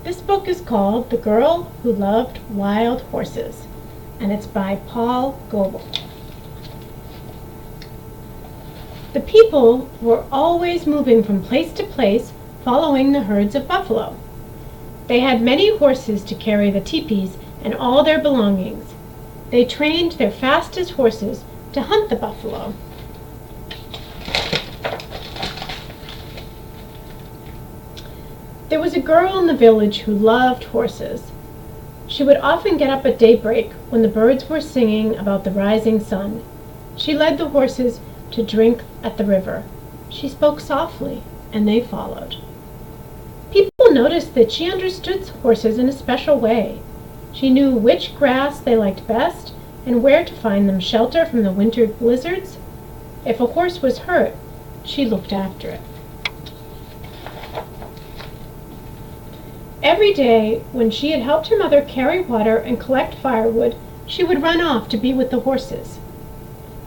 This book is called The Girl Who Loved Wild Horses, and it's by Paul Goble. The people were always moving from place to place, following the herds of buffalo. They had many horses to carry the teepees and all their belongings. They trained their fastest horses to hunt the buffalo. There was a girl in the village who loved horses. She would often get up at daybreak when the birds were singing about the rising sun. She led the horses to drink at the river. She spoke softly, and they followed. People noticed that she understood horses in a special way. She knew which grass they liked best and where to find them shelter from the winter blizzards. If a horse was hurt, she looked after it. Every day, when she had helped her mother carry water and collect firewood, she would run off to be with the horses.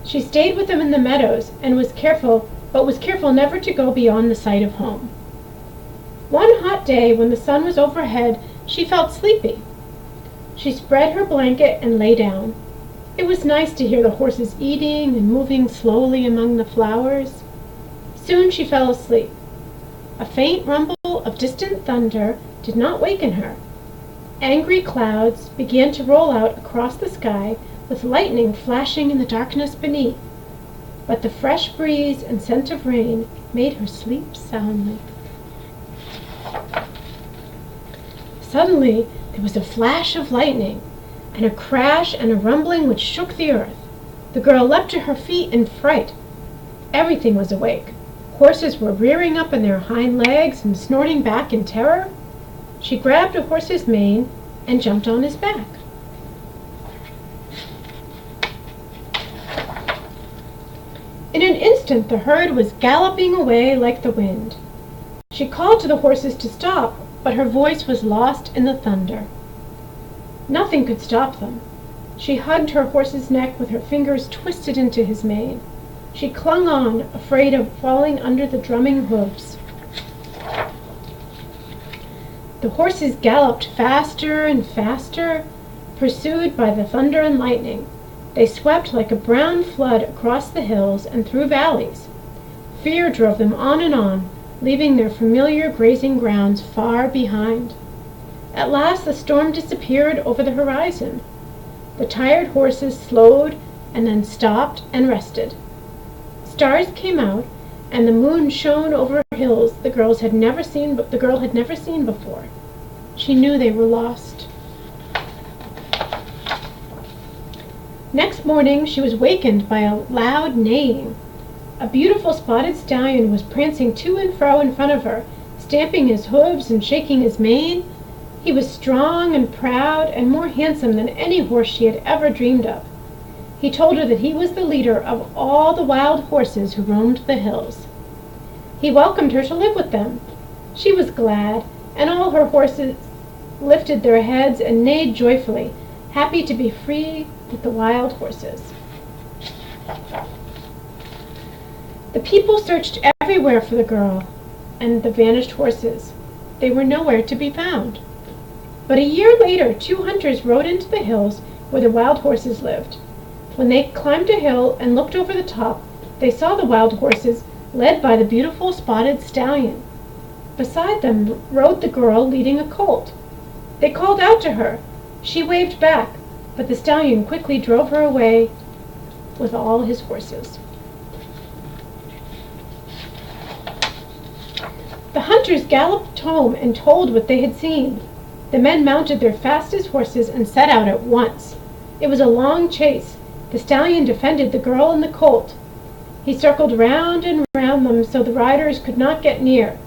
She stayed with them in the meadows and was careful never to go beyond the sight of home. One hot day, when the sun was overhead, she felt sleepy. She spread her blanket and lay down. It was nice to hear the horses eating and moving slowly among the flowers. Soon she fell asleep. A faint rumble of distant thunder did not waken her. Angry clouds began to roll out across the sky, with lightning flashing in the darkness beneath. But the fresh breeze and scent of rain made her sleep soundly. Suddenly, there was a flash of lightning, and a crash and a rumbling which shook the earth. The girl leapt to her feet in fright. Everything was awake. Horses were rearing up on their hind legs and snorting back in terror. She grabbed a horse's mane and jumped on his back. In an instant, the herd was galloping away like the wind. She called to the horses to stop, but her voice was lost in the thunder. Nothing could stop them. She hugged her horse's neck with her fingers twisted into his mane. She clung on, afraid of falling under the drumming hooves. The horses galloped faster and faster, pursued by the thunder and lightning. They swept like a brown flood across the hills and through valleys. Fear drove them on, leaving their familiar grazing grounds far behind. At last the storm disappeared over the horizon. The tired horses slowed and then stopped and rested. Stars came out, and the moon shone over hills the girl had never seen before. She knew they were lost. Next morning she was wakened by a loud neighing. A beautiful spotted stallion was prancing to and fro in front of her, stamping his hooves and shaking his mane. He was strong and proud and more handsome than any horse she had ever dreamed of. He told her that he was the leader of all the wild horses who roamed the hills. He welcomed her to live with them. She was glad, and all her horses lifted their heads and neighed joyfully, happy to be free with the wild horses. The people searched everywhere for the girl and the vanished horses. They were nowhere to be found. But a year later, 2 hunters rode into the hills where the wild horses lived. When they climbed a hill and looked over the top, they saw the wild horses led by the beautiful spotted stallion. Beside them rode the girl leading a colt. They called out to her. She waved back, but the stallion quickly drove her away with all his horses. The hunters galloped home and told what they had seen. The men mounted their fastest horses and set out at once. It was a long chase. The stallion defended the girl and the colt. He circled round and round them so the riders could not get near.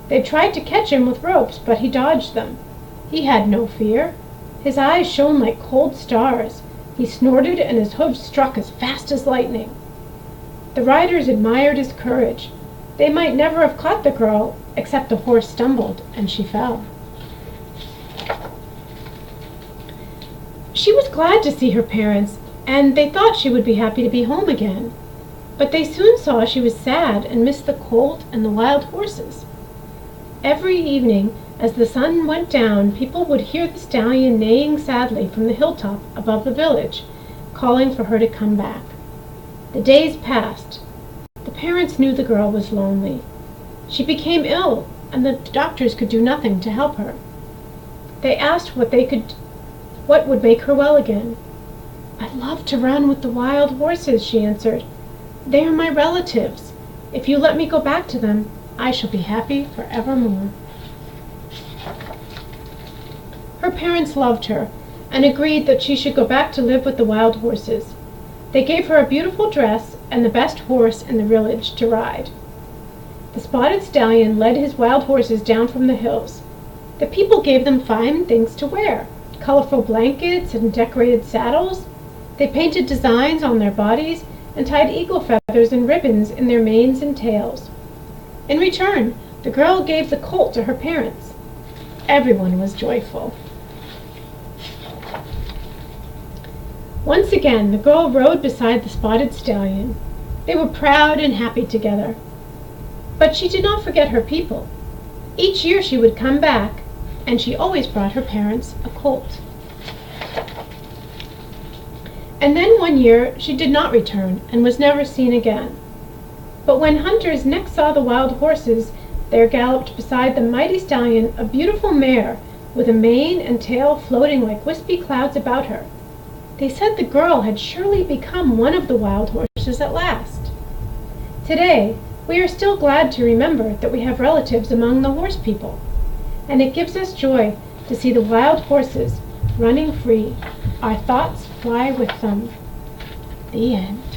They tried to catch him with ropes, but he dodged them. He had no fear. His eyes shone like cold stars. He snorted and his hooves struck as fast as lightning. The riders admired his courage. They might never have caught the girl, except the horse stumbled and she fell. She was glad to see her parents, and they thought she would be happy to be home again. But they soon saw she was sad and missed the colt and the wild horses. Every evening, As the sun went down, people would hear the stallion neighing sadly from the hilltop above the village, calling for her to come back. The days passed. The parents knew the girl was lonely. She became ill, and the doctors could do nothing to help her. They asked what would make her well again. "I'd love to run with the wild horses," she answered. "They are my relatives. If you let me go back to them, I shall be happy forevermore." Her parents loved her and agreed that she should go back to live with the wild horses. They gave her a beautiful dress and the best horse in the village to ride. The spotted stallion led his wild horses down from the hills. The people gave them fine things to wear, colorful blankets and decorated saddles. They painted designs on their bodies and tied eagle feathers and ribbons in their manes and tails. In return, the girl gave the colt to her parents. Everyone was joyful. Once again, the girl rode beside the spotted stallion. They were proud and happy together. But she did not forget her people. Each year she would come back, and she always brought her parents a colt. And then one year she did not return and was never seen again. But when hunters next saw the wild horses, there galloped beside the mighty stallion a beautiful mare with a mane and tail floating like wispy clouds about her. They said the girl had surely become one of the wild horses at last. Today, we are still glad to remember that we have relatives among the horse people, and it gives us joy to see the wild horses running free. Our thoughts fly with them. The end.